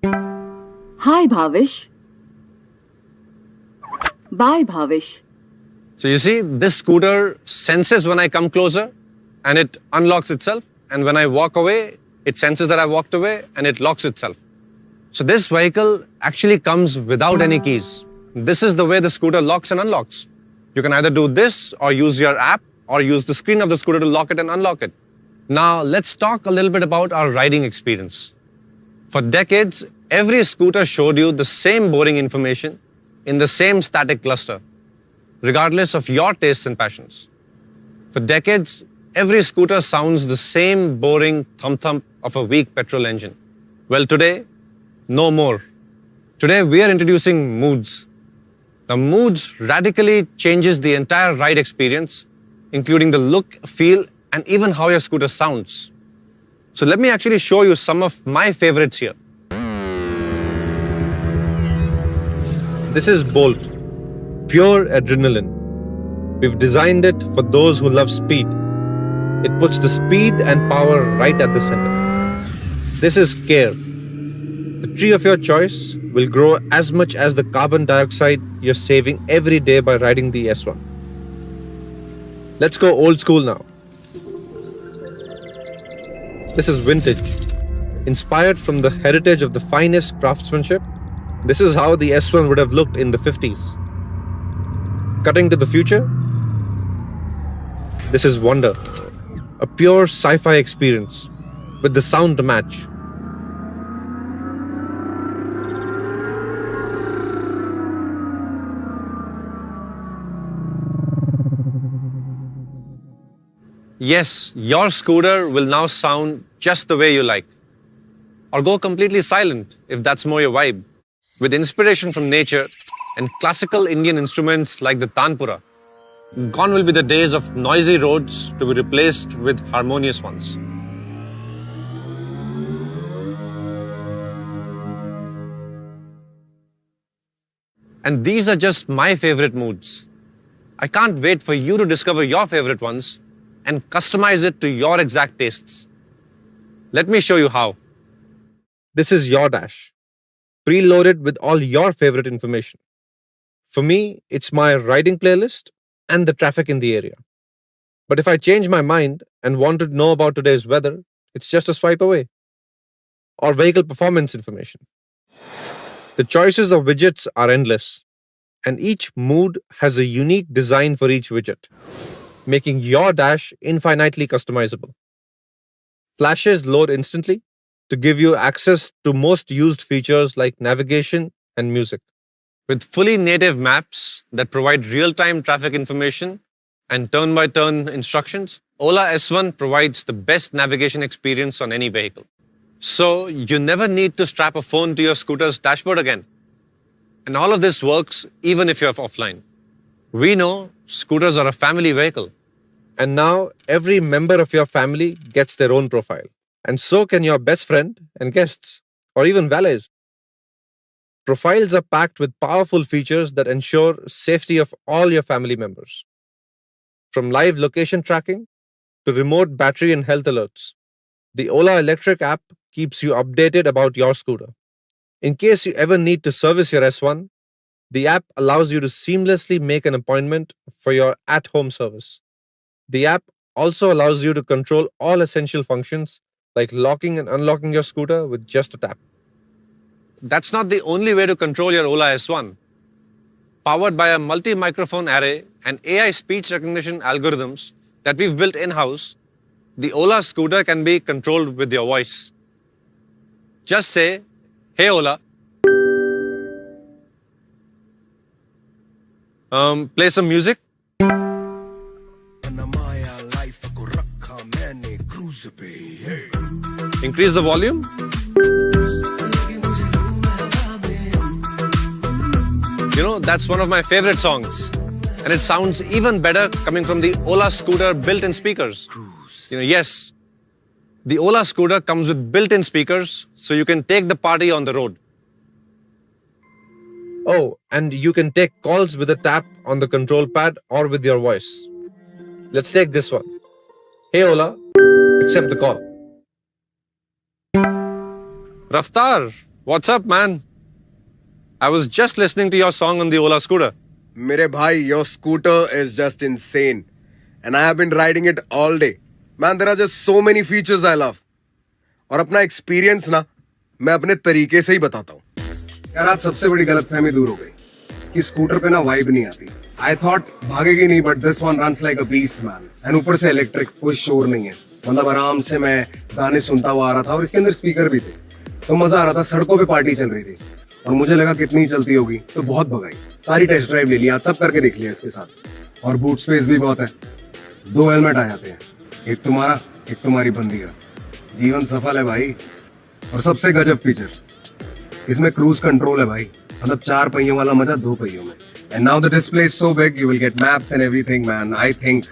Hi, Bhavish. Bye, Bhavish. So you see, this scooter senses when I come closer and it unlocks itself. And when I walk away, it senses that I walked away and it locks itself. So this vehicle actually comes without any keys. This is the way the scooter locks and unlocks. You can either do this or use your app or use the screen of the scooter to lock it and unlock it. Now let's talk a little bit about our riding experience. For decades, every scooter showed you the same boring information in the same static cluster, regardless of your tastes and passions. For decades, every scooter sounds the same boring thump-thump of a weak petrol engine. Well, today, no more. Today, we are introducing Moods. Now, Moods radically changes the entire ride experience, including the look, feel, and even how your scooter sounds. So let me actually show you some of my favorites here. This is Bolt, pure adrenaline. We've designed it for those who love speed. It puts the speed and power right at the center. This is Care. The tree of your choice will grow as much as the carbon dioxide you're saving every day by riding the S1. Let's go old school now. This is Vintage. Inspired from the heritage of the finest craftsmanship, this is how the S1 would have looked in the 50s. Cutting to the future, this is Wonder, a pure sci-fi experience with the sound to match. Yes, your scooter will now sound just the way you like. Or go completely silent if that's more your vibe. With inspiration from nature and classical Indian instruments like the Tanpura, gone will be the days of noisy roads to be replaced with harmonious ones. And these are just my favorite moods. I can't wait for you to discover your favorite ones and customize it to your exact tastes. Let me show you how. This is your dash, preloaded with all your favorite information. For me, it's my riding playlist and the traffic in the area. But if I change my mind and want to know about today's weather, it's just a swipe away. Or vehicle performance information. The choices of widgets are endless, and each mood has a unique design for each widget, making your dash infinitely customizable. Flashes load instantly to give you access to most used features like navigation and music. With fully native maps that provide real-time traffic information and turn-by-turn instructions, Ola S1 provides the best navigation experience on any vehicle. So you never need to strap a phone to your scooter's dashboard again. And all of this works even if you're offline. We know scooters are a family vehicle. And now every member of your family gets their own profile. And so can your best friend and guests, or even valets. Profiles are packed with powerful features that ensure safety of all your family members. From live location tracking to remote battery and health alerts, the Ola Electric app keeps you updated about your scooter. In case you ever need to service your S1, the app allows you to seamlessly make an appointment for your at-home service. The app also allows you to control all essential functions like locking and unlocking your scooter with just a tap. That's not the only way to control your Ola S1. Powered by a multi-microphone array and AI speech recognition algorithms that we've built in-house, the Ola scooter can be controlled with your voice. Just say, "Hey Ola, play some music." Increase the volume. You know, that's one of my favorite songs. And it sounds even better coming from the Ola scooter built-in speakers. Yes, the Ola scooter comes with built-in speakers, so you can take the party on the road. Oh, and you can take calls with a tap on the control pad or with your voice. Let's take this one. "Hey Ola, accept the call." Raftar, What's up, man? I was just listening to your song on the Ola scooter. मेरे भाई, your scooter is just insane. And I have been riding it all day. Man, there are just so many features I love. और अपना experience ना मैं अपने तरीके से ही बताता हूँ. यार आज सबसे बड़ी गलतफहमी दूर हो गई कि स्कूटर पे ना वाइब नहीं आती. I thought भागेगी नहीं, but this one runs like a beast, man. And ऊपर से इलेक्ट्रिक, कोई शोर नहीं है. मतलब आराम से मैं गाने सुनता हुआ आ रहा था और इसके अंदर स्पीकर भी थे. तो मजा आ रहा था. सड़कों पे पार्टी चल रही थी और मुझे लगा कितनी चलती होगी, तो बहुत भगाई. सारी टेस्ट ड्राइव ले लिया, सब करके देख लिया इसके साथ. और बूट स्पेस भी बहुत है. 2 हेलमेट आ जाते हैं, एक तुम्हारा एक तुम्हारी बंदी का. जीवन सफल है भाई. और सबसे गजब फीचर, इसमें क्रूज कंट्रोल है भाई. मतलब 4 पहियों वाला मजा 2 पहियों में. And now the display is so big, you will get maps and everything, man. I think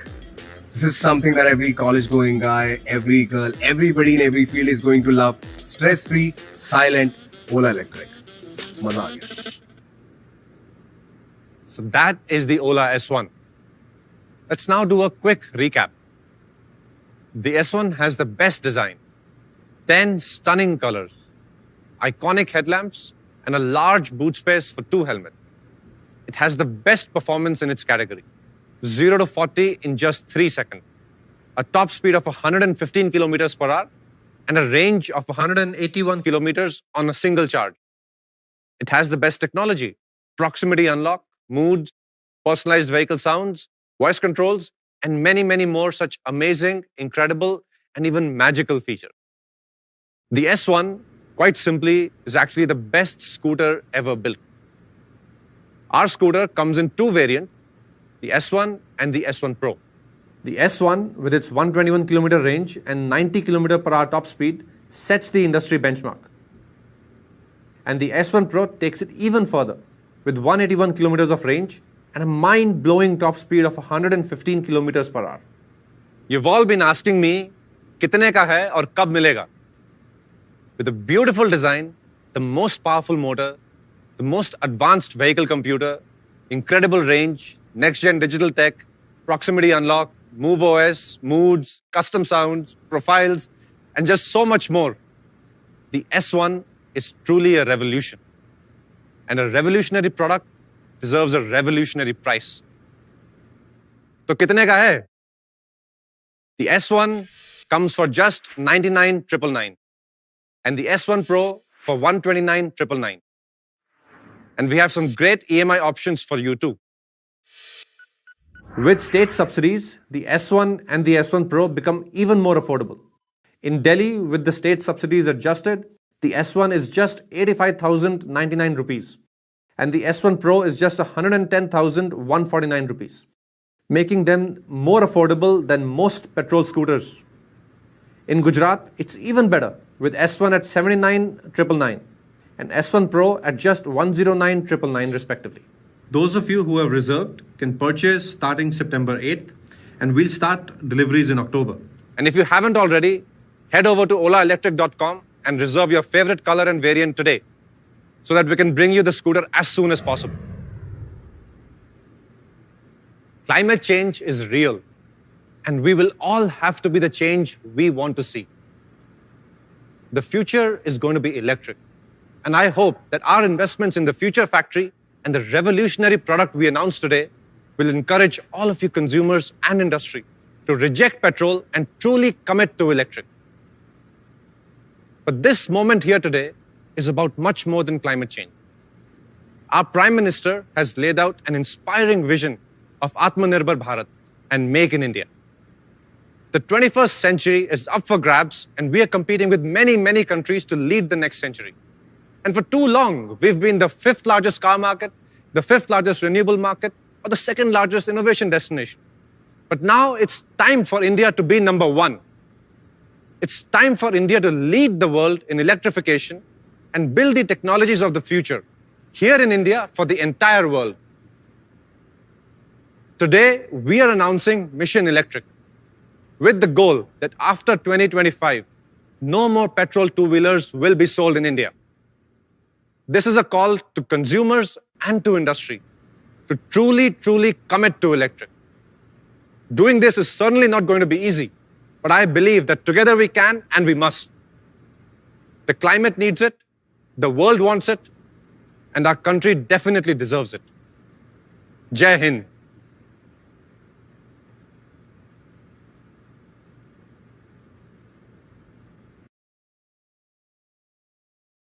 this is something that every college-going guy, every girl, everybody in every field is going to love. Stress-free, silent, Ola Electric. मजा आ गया. So that is the Ola S1. Let's now do a quick recap. The S1 has the best design, 10 stunning colors, iconic headlamps, and a large boot space for 2 helmets. It has the best performance in its category, 0 to 40 in just 3 seconds, a top speed of 115 kilometers per hour, and a range of 181 kilometers on a single charge. It has the best technology, proximity unlock, moods, personalized vehicle sounds, voice controls, and many, many more such amazing, incredible, and even magical features. The S1, quite simply, is actually the best scooter ever built. Our scooter comes in 2 variants, the S1 and the S1 Pro. The S1, with its 121 kilometer range and 90 kilometer per hour top speed, sets the industry benchmark. And the S1 Pro takes it even further, with 181 kilometers of range and a mind-blowing top speed of 115 kilometers per hour. You've all been asking me, kitne ka hai aur kab milega? With a beautiful design, the most powerful motor, the most advanced vehicle computer, incredible range, next-gen digital tech, proximity unlock, Move OS, moods, custom sounds, profiles, and just so much more. The S1 is truly a revolution. And a revolutionary product deserves a revolutionary price. So kitne ka hai? The S1 comes for just 99,999 and the S1 Pro for 129,999. And we have some great EMI options for you too. With state subsidies, the S1 and the S1 Pro become even more affordable. In Delhi, with the state subsidies adjusted, the S1 is just 85,099 rupees. And the S1 Pro is just 110,149 rupees, making them more affordable than most petrol scooters. In Gujarat, it's even better, with S1 at 79,999 and S1 Pro at just 109,999 respectively. Those of you who have reserved can purchase starting September 8th, and we'll start deliveries in October. And if you haven't already, head over to olaelectric.com and reserve your favorite color and variant today so that we can bring you the scooter as soon as possible. Climate change is real, and we will all have to be the change we want to see. The future is going to be electric. And I hope that our investments in the Future Factory and the revolutionary product we announced today will encourage all of you consumers and industry to reject petrol and truly commit to electric. But this moment here today is about much more than climate change. Our Prime Minister has laid out an inspiring vision of Atmanirbhar Bharat and Make in India. The 21st century is up for grabs, and we are competing with many, many countries to lead the next century. And for too long, we've been the 5th largest car market, the 5th largest renewable market, or the 2nd largest innovation destination. But now it's time for India to be number 1. It's time for India to lead the world in electrification and build the technologies of the future here in India for the entire world. Today, we are announcing Mission Electric with the goal that after 2025, no more petrol two-wheelers will be sold in India. This is a call to consumers and to industry to truly, truly commit to electric. Doing this is certainly not going to be easy, but I believe that together we can and we must. The climate needs it, The world wants it, and our country definitely deserves it. Jai Hind.